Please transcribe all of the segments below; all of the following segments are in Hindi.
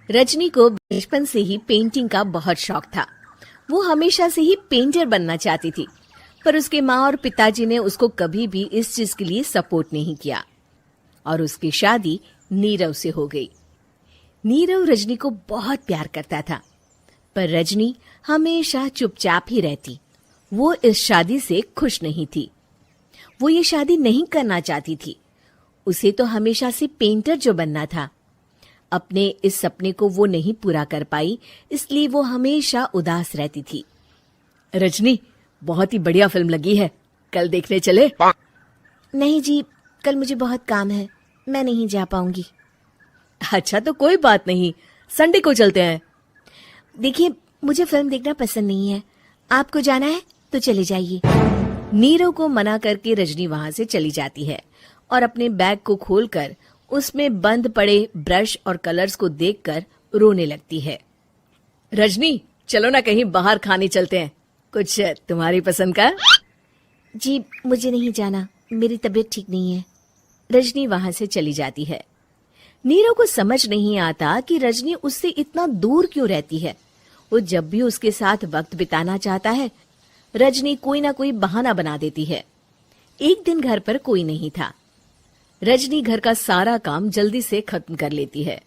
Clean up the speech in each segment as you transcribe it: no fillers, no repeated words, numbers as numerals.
रजनी को बचपन से ही पेंटिंग का बहुत शौक था। वो हमेशा से ही पेंटर बनना चाहती थी, पर उसके माँ और पिताजी ने उसको कभी भी इस चीज के लिए सपोर्ट नहीं किया और उसकी शादी नीरव से हो गई। नीरव रजनी को बहुत प्यार करता था, पर रजनी हमेशा चुपचाप ही रहती। वो इस शादी से खुश नहीं थी। वो ये शादी नहीं करना चाहती थी। उसे तो हमेशा से पेंटर जो बनना था। अपने इस सपने को वो नहीं पूरा कर पाई, इसलिए वो हमेशा उदास रहती थी। रजनी, बहुत ही बढ़िया फिल्म लगी है, कल देखने चले? नहीं जी, कल मुझे बहुत काम है, मैं नहीं जा पाऊंगी। अच्छा तो कोई बात नहीं, संडे को चलते हैं। देखिए, मुझे फिल्म देखना पसंद नहीं है। आपको जाना है तो चले जाइए। नीरव को मना करके रजनी वहां से चली जाती है और अपने बैग को खोलकर उसमें बंद पड़े ब्रश और कलर्स को देखकर रोने लगती है। रजनी, चलो ना कहीं बाहर खाने चलते हैं, कुछ तुम्हारी पसंद का। जी, मुझे नहीं जाना, मेरी तबीयत ठीक नहीं है। रजनी वहां से चली जाती है। नीरव को समझ नहीं आता कि रजनी उससे इतना दूर क्यों रहती है। वो जब भी उसके साथ वक्त बिताना चाहता है, रजनी कोई ना कोई बहाना बना देती है। एक दिन घर पर कोई नहीं था। रजनी घर का सारा काम जल्दी से खत्म कर लेती है।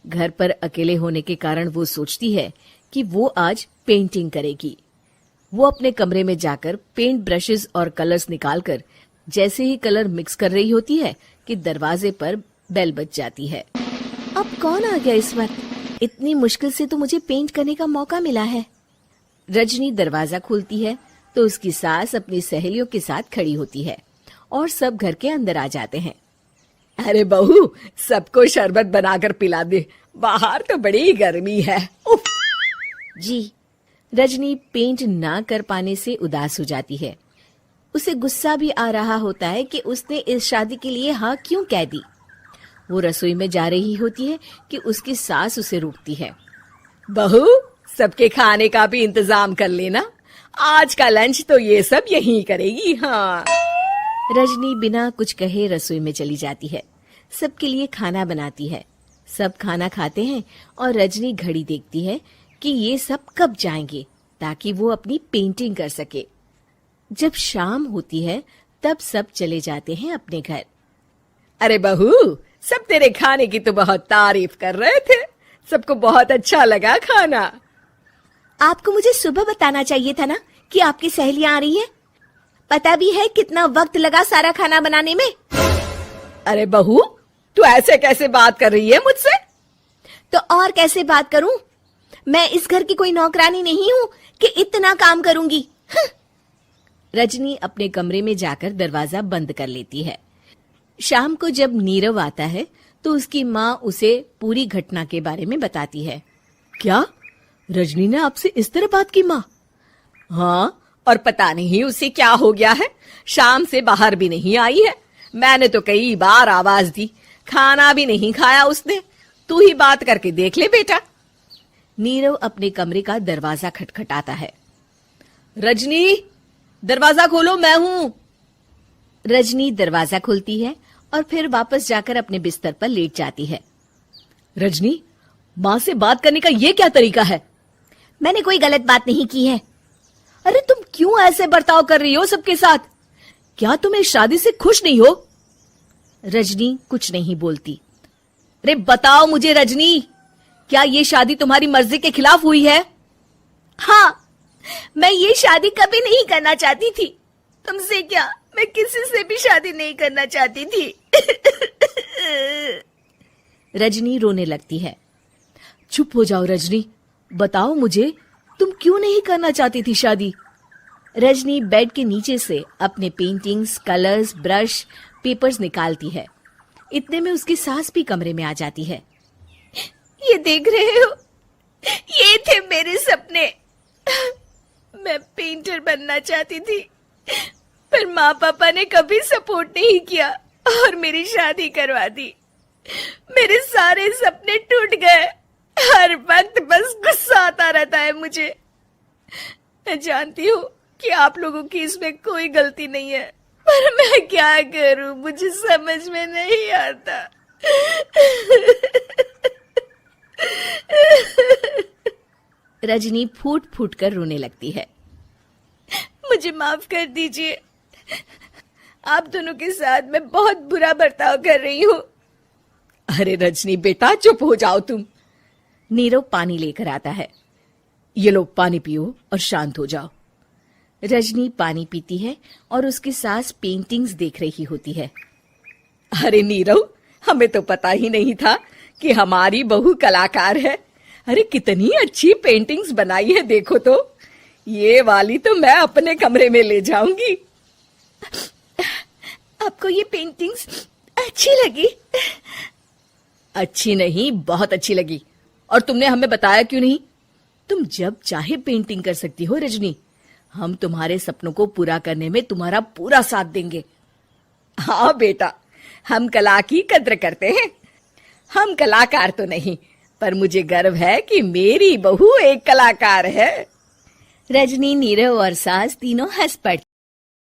घर पर अकेले होने के कारण वो सोचती है कि वो आज पेंटिंग करेगी। वो अपने कमरे में जाकर पेंट ब्रशेस और कलर्स निकालकर जैसे ही कलर मिक्स कर रही होती है कि दरवाजे पर बेल बज जाती है। अब कौन आ गया इस वक्त? इतनी मुश्किल से तो मुझे पेंट करने का मौका मिला है। रजनी दरवाजा खोलती है तो उसकी सास अपनी सहेलियों के साथ खड़ी होती है और सब घर के अंदर आ जाते हैं। अरे बहू, सबको शरबत बनाकर पिला दे, बाहर तो बड़ी गर्मी है। उफ। जी। रजनी पेंट ना कर पाने से उदास हो जाती है। उसे गुस्सा भी आ रहा होता है कि उसने इस शादी के लिए हाँ क्यों कह दी। वो रसोई में जा रही होती है कि उसकी सास उसे रोकती है। बहू, सबके खाने का भी इंतजाम कर लेना, आज का लंच तो ये सब यहीं करेगी। हाँ। रजनी बिना कुछ कहे रसोई में चली जाती है। सबके लिए खाना बनाती है। सब खाना खाते हैं और रजनी घड़ी देखती है कि ये सब कब जाएंगे ताकि वो अपनी पेंटिंग कर सके। जब शाम होती है तब सब चले जाते हैं अपने घर। अरे बहू, सब तेरे खाने की तो बहुत तारीफ कर रहे थे, सबको बहुत अच्छा लगा खाना। आपको मुझे सुबह बताना चाहिए था ना कि आपकी सहेलियां आ रही हैं। पता भी है कितना वक्त लगा सारा खाना बनाने में। अरे बहू, तू ऐसे कैसे बात कर रही है मुझसे? तो और कैसे बात करूं? मैं इस घर की कोई नौकरानी नहीं हूं कि इतना काम करूंगी। रजनी अपने कमरे में जाकर दरवाजा बंद कर लेती है। शाम को जब नीरव आता है तो उसकी माँ उसे पूरी घटना के बारे में बताती है। क्या रजनी ने आपसे इस तरह बात की माँ? हाँ, और पता नहीं उसे क्या हो गया है, शाम से बाहर भी नहीं आई है। मैंने तो कई बार आवाज दी, खाना भी नहीं खाया उसने। तू ही बात करके देख ले बेटा। नीरव अपने कमरे का दरवाजा खटखटाता है। रजनी, दरवाजा खोलो, मैं हूं। रजनी दरवाजा खोलती है और फिर वापस जाकर अपने बिस्तर पर लेट जाती है। रजनी, माँ से बात करने का ये क्या तरीका है? मैंने कोई गलत बात नहीं की है। अरे तुम क्यों ऐसे बर्ताव कर रही हो सबके साथ? क्या तुम इस शादी से खुश नहीं हो? रजनी कुछ नहीं बोलती। अरे बताओ मुझे रजनी, क्या ये शादी तुम्हारी मर्जी के खिलाफ हुई है? हाँ, मैं ये शादी कभी नहीं करना चाहती थी। तुमसे क्या, मैं किसी से भी शादी नहीं करना चाहती थी। रजनी रोने लगती है। चुप हो जाओ रजनी, बताओ मुझे, तुम क्यों नहीं करना चाहती थी शादी? रजनी बेड के नीचे से अपने पेंटिंग्स, कलर्स, ब्रश, पेपर्स निकालती है। इतने में उसकी सास भी कमरे में आ जाती है। ये देख रहे हो, ये थे मेरे सपने। मैं पेंटर बनना चाहती थी, पर माँ पापा ने कभी सपोर्ट नहीं किया और मेरी शादी करवा दी। मेरे सारे सपने टूट गए। हर वक्त बस गुस्सा आता रहता है मुझे। मैं जानती हूँ कि आप लोगों की इसमें कोई गलती नहीं है, पर मैं क्या करूँ, मुझे समझ में नहीं आता। रजनी फूट फूट कर रोने लगती है। मुझे माफ कर दीजिए, आप दोनों के साथ मैं बहुत बुरा बर्ताव कर रही हूँ। अरे रजनी बेटा, चुप हो जाओ तुम। नीरव पानी लेकर आता है। ये लो पानी पियो और शांत हो जाओ। रजनी पानी पीती है और उसकी सास पेंटिंग्स देख रही होती है। अरे नीरव, हमें तो पता ही नहीं था कि हमारी बहू कलाकार है। अरे कितनी अच्छी पेंटिंग्स बनाई है, देखो तो। ये वाली तो मैं अपने कमरे में ले जाऊंगी। आपको ये पेंटिंग्स अच्छी लगी? अच्छी नहीं, बहुत अच्छी लगी। और तुमने हमें बताया क्यों नहीं? तुम जब चाहे पेंटिंग कर सकती हो रजनी। हम तुम्हारे सपनों को पूरा करने में तुम्हारा पूरा साथ देंगे। हाँ बेटा, हम कला की कद्र करते हैं। हम कलाकार तो नहीं, पर मुझे गर्व है कि मेरी बहू एक कलाकार है। रजनी, नीरव और सास तीनों हंस पड़ती।